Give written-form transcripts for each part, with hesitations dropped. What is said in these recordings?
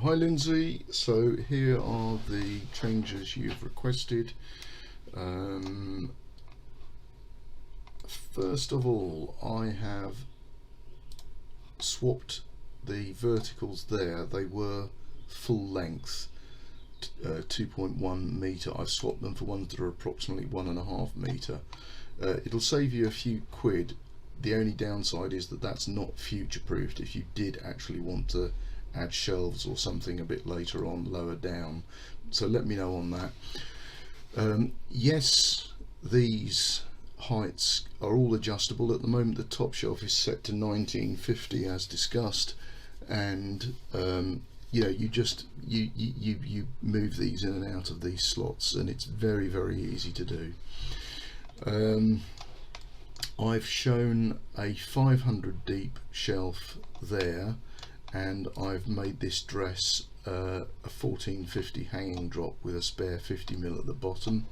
Hi Lindsay, so here are the changes you've requested. First of all, I have swapped the verticals there. They were full length, 2.1 metre. I've swapped them for ones that are approximately 1.5 metre. It'll save you a few quid. The only downside is that that's not future proofed if you did actually want to add shelves or something a bit later on, lower down. So let me know on that. Yes, these heights are all adjustable. At the moment the top shelf is set to 1950 as discussed, and you know, you move these in and out of these slots, and it's very easy to do. I've shown a 500 deep shelf there, and I've made this dress a 1450 hanging drop with a spare 50mm at the bottom.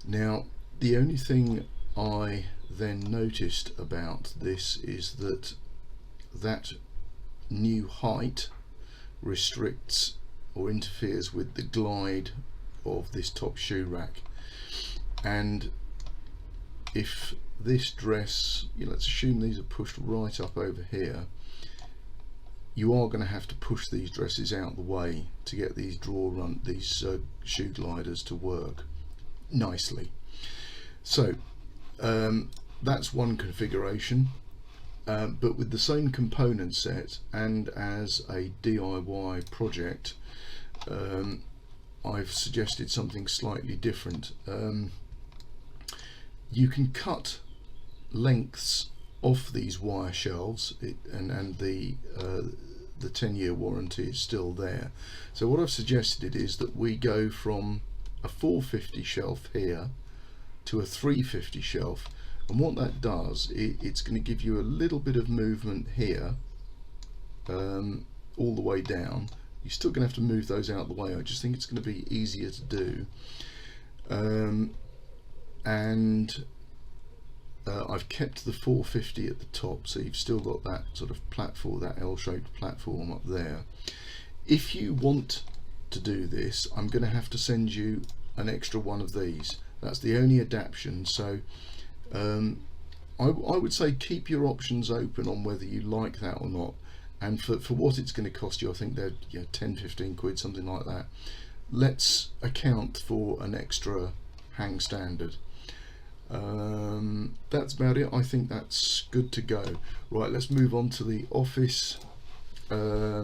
Now the only thing I then noticed about this is that that new height restricts or interferes with the glide of this top shoe rack, and if this dress, let's assume these are pushed right up over here, you are going to have to push these dresses out the way to get these shoe gliders to work nicely. So that's one configuration, but with the same component set and as a DIY project, I've suggested something slightly different. You can cut lengths off these wire shelves, and the 10-year warranty is still there. So what I've suggested is that we go from a 450 shelf here to a 350 shelf, and what that does, it's going to give you a little bit of movement here, all the way down. You're still going to have to move those out of the way. I just think it's going to be easier to do. And I've kept the 450 at the top, so you've still got that sort of platform, that L-shaped platform up there. If you want to do this, I'm going to have to send you an extra one of these. That's the only adaptation. So I would say keep your options open on whether you like that or not, and for what it's going to cost you, I think they're 10-15 quid, something like that. Let's account for an extra hang standard. That's about it. I think that's good to go. Right, let's move on to the office. I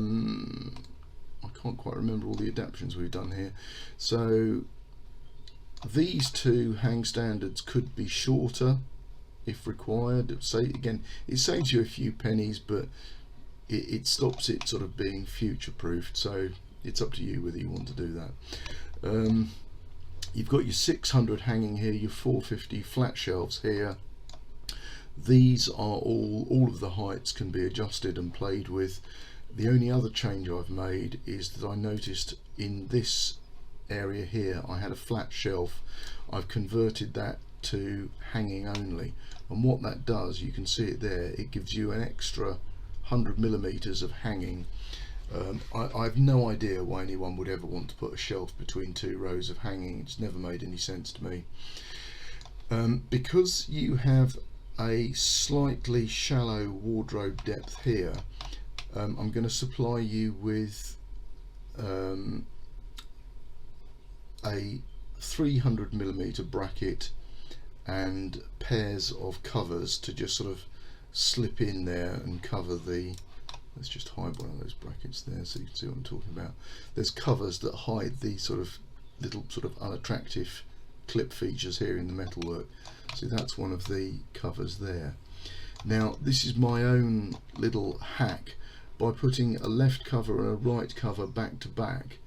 can't quite remember all the adaptations we've done here. So these two hang standards could be shorter if required. Say again, it saves you a few pennies, but it stops it sort of being future proofed. So it's up to you whether you want to do that. You've got your 600 hanging here, your 450 flat shelves here. These are all of the heights can be adjusted and played with. The only other change I've made is that I noticed in this area here I had a flat shelf. I've converted that to hanging only, and what that does, you can see it there, it gives you an extra 100mm of hanging. I've no idea why anyone would ever want to put a shelf between two rows of hanging. It's never made any sense to me. Because you have a slightly shallow wardrobe depth here, I'm going to supply you with a 300mm bracket and pairs of covers to just sort of slip in there and cover the, let's just hide one of those brackets there so you can see what I'm talking about. There's covers that hide the sort of little sort of unattractive clip features here in the metalwork. So that's one of the covers there. Now this is my own little hack. By putting a left cover and a right cover back to back,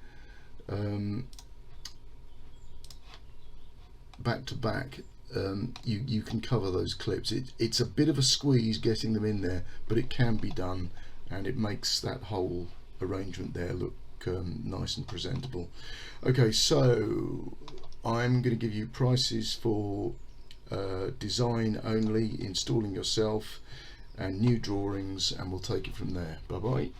you can cover those clips. It's a bit of a squeeze getting them in there, but it can be done, and it makes that whole arrangement there look nice and presentable. Okay, so I'm going to give you prices for design only, installing yourself, and new drawings, and we'll take it from there. Bye bye.